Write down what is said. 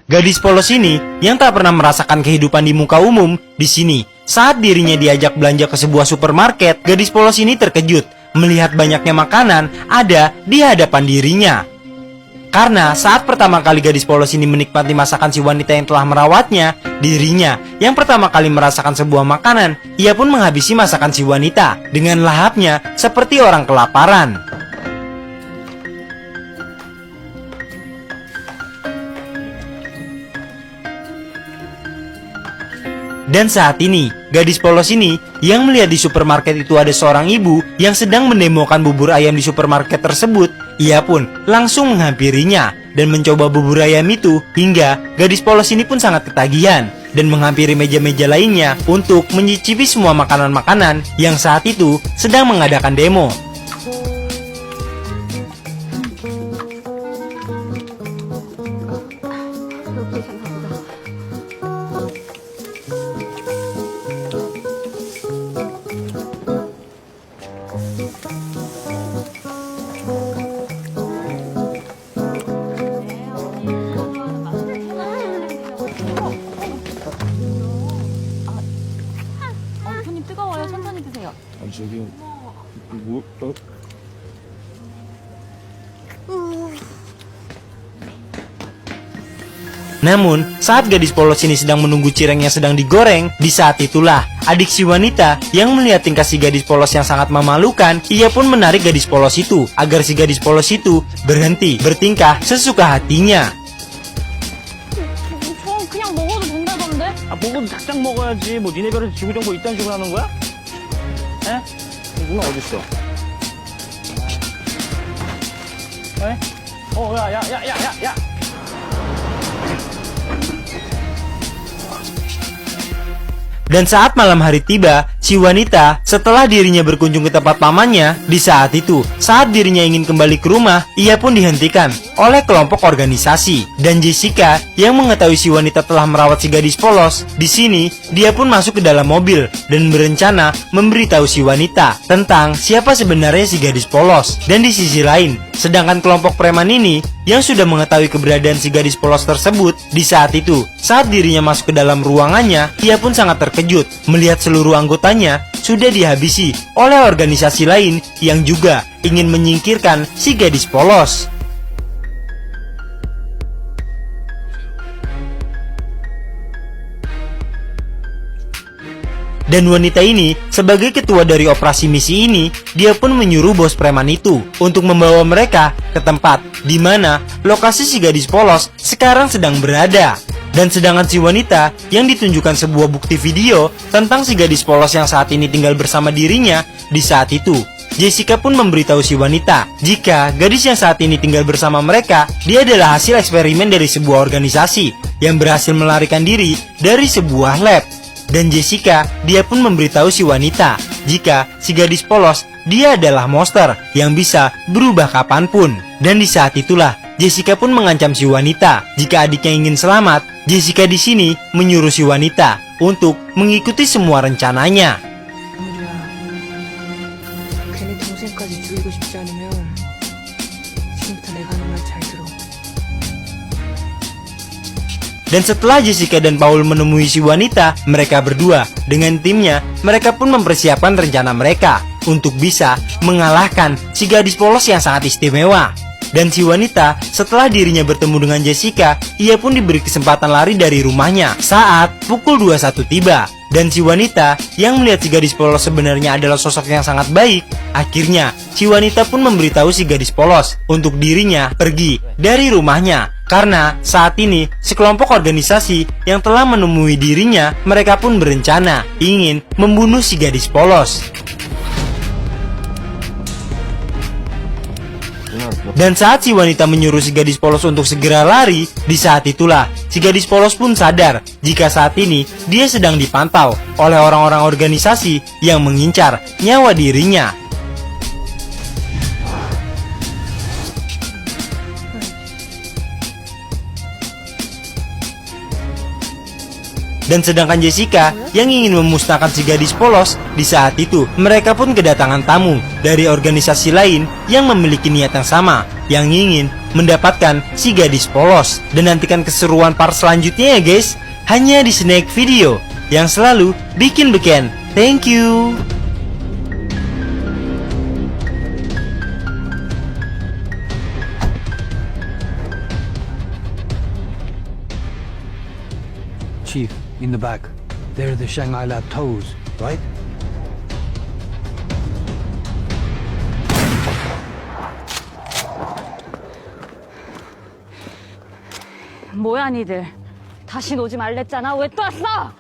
Gadis polos ini yang tak pernah merasakan kehidupan di muka umum di sini. Saat dirinya diajak belanja ke sebuah supermarket, gadis polos ini terkejut melihat banyaknya makanan ada di hadapan dirinya. Karena saat pertama kali gadis polos ini menikmati masakan si wanita yang telah merawatnya, dirinya yang pertama kali merasakan sebuah makanan, ia pun menghabisi masakan si wanita dengan lahapnya seperti orang kelaparan. Dan saat ini, gadis polos ini yang melihat di supermarket itu ada seorang ibu yang sedang mendemokan bubur ayam di supermarket tersebut. Ia pun langsung menghampirinya dan mencoba bubur ayam itu, hingga gadis polos ini pun sangat ketagihan dan menghampiri meja-meja lainnya untuk mencicipi semua makanan-makanan yang saat itu sedang mengadakan demo. 손님 뜨거워요. 천천히 드세요. 저기 뭐 Namun, saat gadis polos ini sedang menunggu cireng yang sedang digoreng, di saat itulah adik si wanita yang melihat tingkah si gadis polos yang sangat memalukan, ia pun menarik gadis polos itu agar si gadis polos itu berhenti bertingkah sesuka hatinya. 저 그냥 먹어도 된다던데? 먹어도 작작 먹어야지. 뭐 니네 별에서 지구정보 이딴 식으로 하는 거야? 에? 누나 어딨어? 에? 야. Dan saat malam hari tiba, si wanita setelah dirinya berkunjung ke tempat pamannya, di saat itu, saat dirinya ingin kembali ke rumah, ia pun dihentikan oleh kelompok organisasi. Dan Jessica yang mengetahui si wanita telah merawat si gadis polos, di sini dia pun masuk ke dalam mobil dan berencana memberitahu si wanita tentang siapa sebenarnya si gadis polos. Dan di sisi lain, sedangkan kelompok preman ini yang sudah mengetahui keberadaan si gadis polos tersebut, di saat itu, saat dirinya masuk ke dalam ruangannya, ia pun sangat terkejut melihat seluruh anggotanya sudah dihabisi oleh organisasi lain yang juga ingin menyingkirkan si gadis polos. Dan wanita ini sebagai ketua dari operasi misi ini, dia pun menyuruh bos preman itu untuk membawa mereka ke tempat di mana lokasi si gadis polos sekarang sedang berada. Dan sedangkan si wanita yang ditunjukkan sebuah bukti video tentang si gadis polos yang saat ini tinggal bersama dirinya, di saat itu Jessica pun memberitahu si wanita jika gadis yang saat ini tinggal bersama mereka, dia adalah hasil eksperimen dari sebuah organisasi yang berhasil melarikan diri dari sebuah lab. Dan Jessica, dia pun memberitahu si wanita jika si gadis polos dia adalah monster yang bisa berubah kapanpun. Dan di saat itulah Jessica pun mengancam si wanita jika adiknya ingin selamat. Jessica di sini menyuruh si wanita untuk mengikuti semua rencananya. 괜히 동생까지 죽이고 싶지 않으면 지금부터 내가 하는 말 잘 들어. Dan setelah Jessica dan Paul menemui si wanita, mereka berdua dengan timnya, mereka pun mempersiapkan rencana mereka untuk bisa mengalahkan si gadis polos yang sangat istimewa. Dan si wanita setelah dirinya bertemu dengan Jessica, ia pun diberi kesempatan lari dari rumahnya saat pukul 21 tiba. Dan si wanita yang melihat si gadis polos sebenarnya adalah sosok yang sangat baik. Akhirnya si wanita pun memberitahu si gadis polos untuk dirinya pergi dari rumahnya. Karena saat ini sekelompok organisasi yang telah menemui dirinya, mereka pun berencana ingin membunuh si gadis polos. Dan saat si wanita menyuruh si gadis polos untuk segera lari, di saat itulah si gadis polos pun sadar jika saat ini dia sedang dipantau oleh orang-orang organisasi yang mengincar nyawa dirinya. Dan sedangkan Jessica yang ingin memusnahkan si gadis polos, di saat itu mereka pun kedatangan tamu dari organisasi lain yang memiliki niat yang sama, yang ingin mendapatkan si gadis polos. Dan nantikan keseruan part selanjutnya ya guys, hanya di Snack Video yang selalu bikin beken. Thank you. Chief, in the back. They're the Shanghai Lab toes, right? 뭐야 니들. 다시 오지 말랬잖아. 왜 또 왔어?